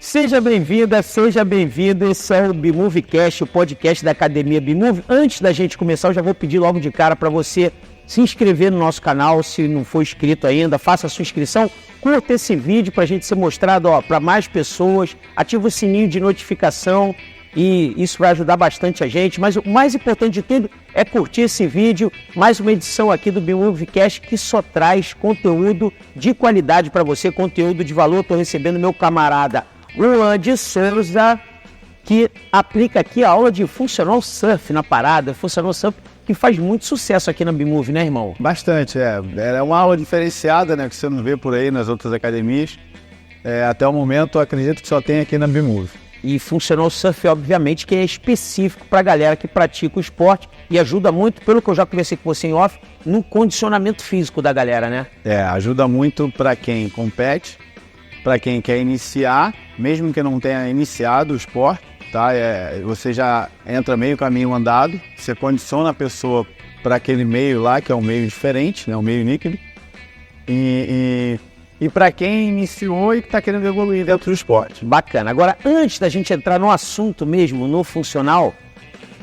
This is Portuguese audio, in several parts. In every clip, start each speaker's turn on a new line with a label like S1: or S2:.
S1: Seja bem-vinda, seja bem-vindo. Esse é o BeMoveCast, o podcast da Academia BeMove. Antes da gente começar, eu já vou pedir logo de cara para você se inscrever no nosso canal. Se não for inscrito ainda, faça a sua inscrição. Curta esse vídeo para a gente ser mostrado para mais pessoas. Ativa o sininho de notificação e isso vai ajudar bastante a gente. Mas o mais importante de tudo é curtir esse vídeo. Mais uma edição aqui do BeMoveCast que só traz conteúdo de qualidade para você, conteúdo de valor. Estou recebendo meu camarada Juan de Souza, que aplica aqui a aula de Funcional Surf na parada. Funcional Surf que faz muito sucesso aqui na BeMove, né, irmão?
S2: Bastante, é uma aula diferenciada, né, que você não vê por aí nas outras academias. Até o momento, acredito que só tem aqui na BeMove.
S1: E Funcional Surf, obviamente, que é específico para a galera que pratica o esporte e ajuda muito, pelo que eu já conversei com você em off, no condicionamento físico da galera, né?
S2: Ajuda muito para quem compete, para quem quer iniciar, mesmo que não tenha iniciado o esporte, tá? Você já entra meio caminho andado, você condiciona a pessoa para aquele meio lá, que é um meio diferente, né? Um meio líquido. E para quem iniciou e está querendo evoluir dentro do esporte.
S1: Bacana. Agora, antes da gente entrar no assunto mesmo, no funcional,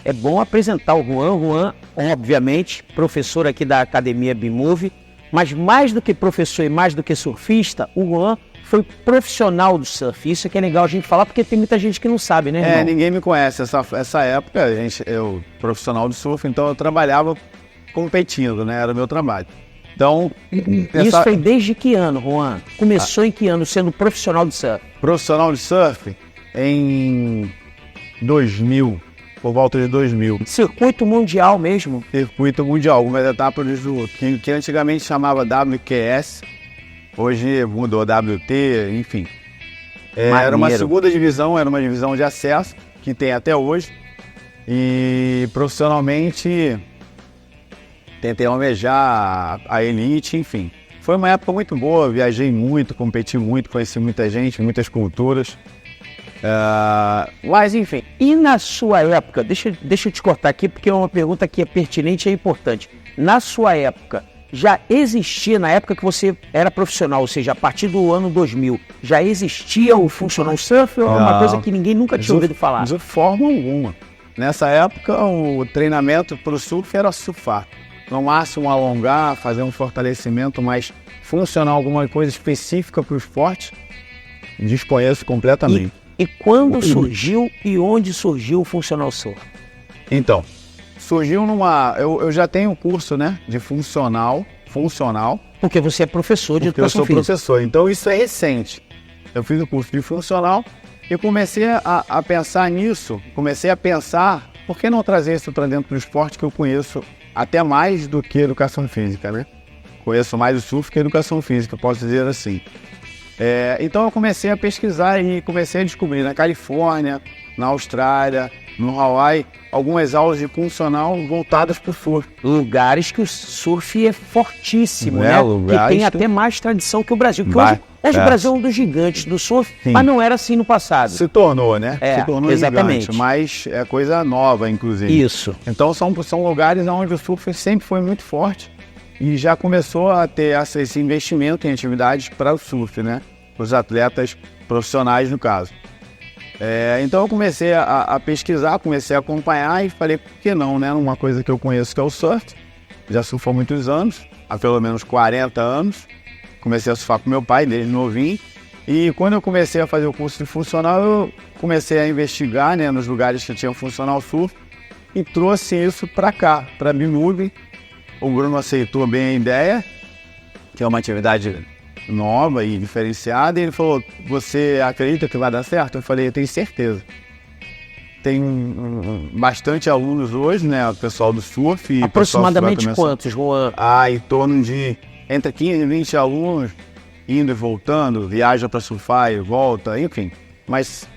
S1: é bom apresentar o Juan. Juan, obviamente, professor aqui da Academia BeMove, mas mais do que professor e mais do que surfista, o Juan foi profissional do surf. Isso é que é legal a gente falar, porque tem muita gente que não sabe, né, irmão?
S2: Ninguém me conhece. Essa época, eu profissional do surf, então eu trabalhava competindo, né? Era o meu trabalho. Então,
S1: isso foi desde que ano, Juan? Começou em que ano sendo profissional de surf?
S2: Profissional de surf em 2000, por volta de 2000.
S1: Circuito mundial mesmo?
S2: Circuito mundial, algumas etapas que antigamente chamava WQS, hoje mudou WT, enfim. Era uma segunda divisão, era uma divisão de acesso, que tem até hoje. E profissionalmente tentei almejar a elite, enfim. Foi uma época muito boa, viajei muito, competi muito, conheci muita gente, muitas culturas.
S1: Mas enfim, e na sua época, deixa eu te cortar aqui porque é uma pergunta que é pertinente e é importante. Na sua época, já existia, na época que você era profissional, ou seja, a partir do ano 2000, já existia o Funcional Surf ou é uma coisa que ninguém nunca tinha ouvido falar?
S2: De forma alguma. Nessa época, o treinamento para o surf era surfar. No máximo alongar, fazer um fortalecimento mais funcional, alguma coisa específica para o esporte, desconheço completamente.
S1: E quando surgiu e onde surgiu o Funcional Surf?
S2: Então, surgiu eu já tenho um curso, né, de funcional.
S1: Porque você é professor de educação física.
S2: Eu sou professor, então isso é recente. Eu fiz o curso de funcional e comecei a pensar nisso, por que não trazer isso para dentro do esporte que eu conheço até mais do que educação física, né? Conheço mais o surf que a educação física, posso dizer assim. Então eu comecei a pesquisar e comecei a descobrir na Califórnia, na Austrália, no Hawaii, algumas aulas de funcional voltadas para o surf.
S1: Lugares que o surf é fortíssimo, né? Que tem até mais tradição que o Brasil. Hoje o Brasil é um dos gigantes do surf, sim, mas não era assim no passado.
S2: Se tornou, né? Se tornou
S1: exatamente.
S2: Gigante, mas é coisa nova, inclusive.
S1: Isso.
S2: Então são lugares onde o surf sempre foi muito forte e já começou a ter esse investimento em atividades para o surf, né? Os atletas profissionais, no caso. Então eu comecei a pesquisar, comecei a acompanhar e falei, por que não, né? Uma coisa que eu conheço que é o surf. Já surfo há muitos anos, há pelo menos 40 anos. Comecei a surfar com meu pai, desde novinho. E quando eu comecei a fazer o curso de funcional, eu comecei a investigar, né, nos lugares que tinham funcional surf e trouxe isso para cá, para a BeMove. O Bruno aceitou bem a ideia, que é uma atividade nova e diferenciada. E ele falou, você acredita que vai dar certo? Eu falei, eu tenho certeza. Tem bastante alunos hoje, né, o pessoal do surf.
S1: Aproximadamente quantos, Juan?
S2: Em torno de entre 15 e 20 alunos, indo e voltando, viaja para surfar e volta, enfim. Mas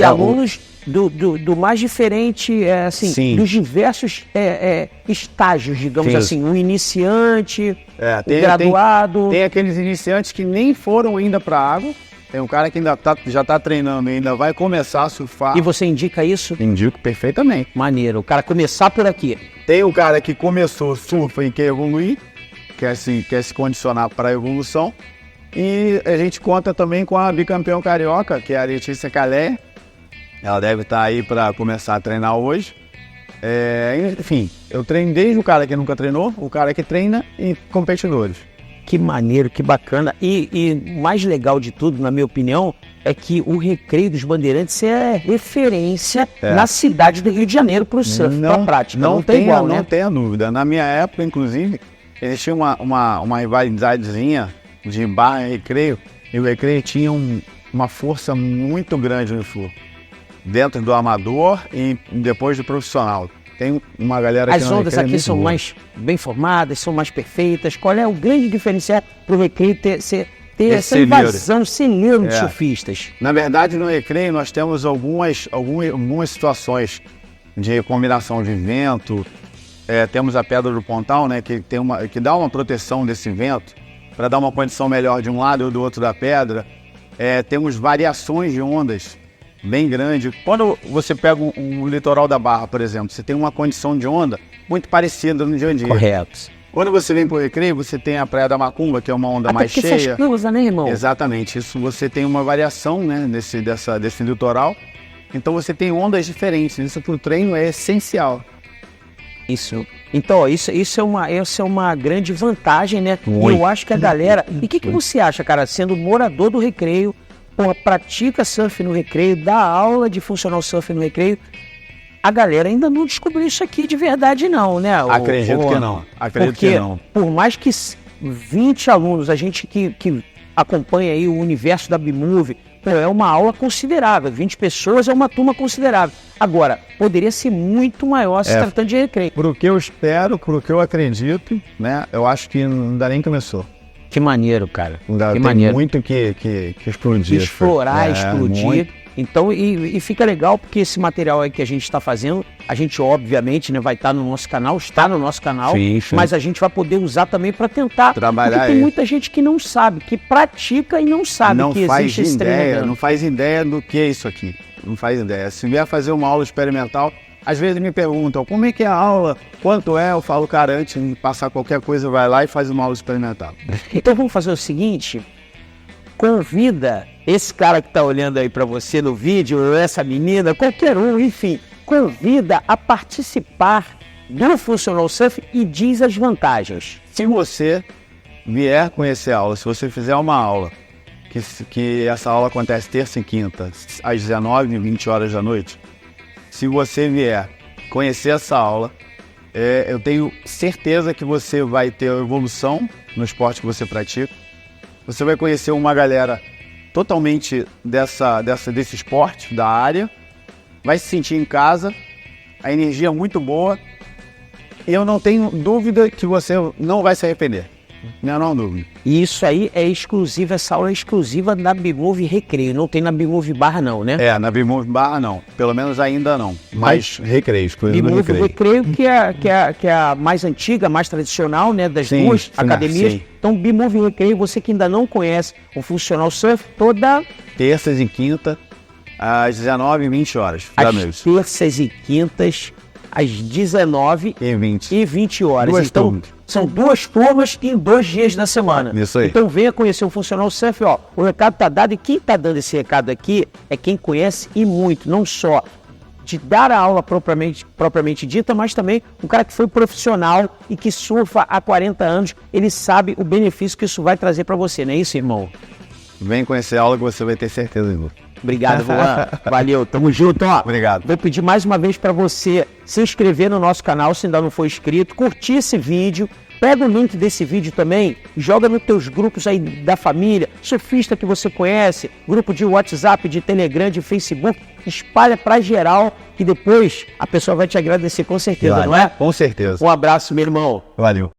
S1: alunos do mais diferente, assim, dos diversos estágios, digamos assim, o iniciante, o graduado.
S2: Tem aqueles iniciantes que nem foram ainda para a água. Tem um cara que já está treinando, ainda vai começar a surfar.
S1: E você indica isso?
S2: Indico perfeitamente.
S1: Maneiro, o cara começar por aqui.
S2: Tem o cara que começou surfa e quer evoluir, quer se condicionar para a evolução. E a gente conta também com a bicampeão carioca, que é a Letícia Calé. Ela deve estar aí para começar a treinar hoje. Enfim, eu treino desde o cara que nunca treinou, o cara que treina e competidores.
S1: Que maneiro, que bacana. E o mais legal de tudo, na minha opinião, é que o Recreio dos Bandeirantes é referência na cidade do Rio de Janeiro para o surf, para a prática. Não tem igual, né?
S2: Não tenha dúvida. Na minha época, inclusive, existia uma rivalidadezinha de barra e recreio, e o recreio tinha uma força muito grande no surf. Dentro do amador e depois do profissional. Tem uma galera que
S1: as ondas aqui são mais bem formadas, são mais perfeitas. Qual é o grande diferencial para o recreio ter essa invasão, celeiro de surfistas?
S2: Na verdade, no recreio nós temos algumas situações de combinação de vento. Temos a Pedra do Pontal, né, que dá uma proteção desse vento para dar uma condição melhor de um lado ou do outro da pedra. Temos variações de ondas bem grande. Quando você pega um litoral da Barra, por exemplo, você tem uma condição de onda muito parecida no dia a dia.
S1: Correto.
S2: Quando você vem para o recreio, você tem a Praia da Macumba, que é uma onda mais cheia.
S1: Essas coisas, né, irmão?
S2: Exatamente. Isso você tem uma variação, né, desse litoral. Então você tem ondas diferentes. Isso para o treino é essencial.
S1: Isso. Então, ó, isso é uma grande vantagem, né?
S2: Muito.
S1: E eu acho que a galera... E o que você acha, cara, sendo morador do recreio, pratica surf no recreio, dá aula de funcional surf no recreio, a galera ainda não descobriu isso aqui de verdade não, né?
S2: Acredito que não.
S1: Porque por mais que 20 alunos, a gente que acompanha aí o universo da B-Move, é uma aula considerável, 20 pessoas é uma turma considerável. Agora, poderia ser muito maior se tratando de recreio.
S2: Pro que eu espero, pro que eu acredito, né? Eu acho que ainda nem começou.
S1: Que maneiro, cara.
S2: Tem muito que explodir.
S1: Explorar, explodir. Muito. Então, e fica legal porque esse material aí que a gente está fazendo, a gente obviamente, né, vai estar no nosso canal, está no nosso canal, sim. Mas a gente vai poder usar também para tentar trabalhar. Porque tem muita gente que não sabe, que pratica e não sabe que existe esse treinamento.
S2: Não faz ideia do que é isso aqui. Não faz ideia. Se vier fazer uma aula experimental, às vezes me perguntam como é que é a aula, quanto é, eu falo, cara, antes de passar qualquer coisa, vai lá e faz uma aula experimental.
S1: Então vamos fazer o seguinte, convida esse cara que está olhando aí para você no vídeo, essa menina, qualquer um, enfim, convida a participar do Funcional Surf e diz as vantagens.
S2: Se você vier conhecer a aula, se você fizer uma aula, que essa aula acontece terça e quinta, às 19 e 20 horas da noite, se você vier conhecer essa aula, eu tenho certeza que você vai ter evolução no esporte que você pratica. Você vai conhecer uma galera totalmente desse esporte, da área, vai se sentir em casa, a energia é muito boa, e eu não tenho dúvida que você não vai se arrepender. Não há dúvida.
S1: E isso aí é exclusivo, essa aula é exclusiva da B-Move Recreio, não tem na B-Move Barra não, né?
S2: Na B-Move Barra não, pelo menos ainda não, mas Recreio, exclusivo do
S1: B-Move Recreio, que é a mais antiga, mais tradicional, né, das duas academias. Sim. Então B-Move Recreio, você que ainda não conhece o Funcional Surf, toda...
S2: Terças e quinta, às 19 e 20 horas.
S1: Às terças e quintas, às 19 e 20 horas. Então, são duas turmas em 2 dias da semana.
S2: Isso aí.
S1: Então venha conhecer o Funcional Surf, ó. O recado tá dado e quem tá dando esse recado aqui é quem conhece e muito, não só de dar a aula propriamente dita, mas também um cara que foi profissional e que surfa há 40 anos, ele sabe o benefício que isso vai trazer para você, não é isso, irmão?
S2: Vem conhecer a aula que você vai ter certeza, irmão.
S1: Obrigado, Juan. Valeu, tamo junto, ó.
S2: Obrigado.
S1: Vou pedir mais uma vez para você se inscrever no nosso canal, se ainda não for inscrito, curtir esse vídeo, pega o link desse vídeo também, joga nos teus grupos aí da família, surfista que você conhece, grupo de WhatsApp, de Telegram, de Facebook, espalha pra geral, que depois a pessoa vai te agradecer com certeza, não é?
S2: Com certeza.
S1: Um abraço, meu irmão.
S2: Valeu.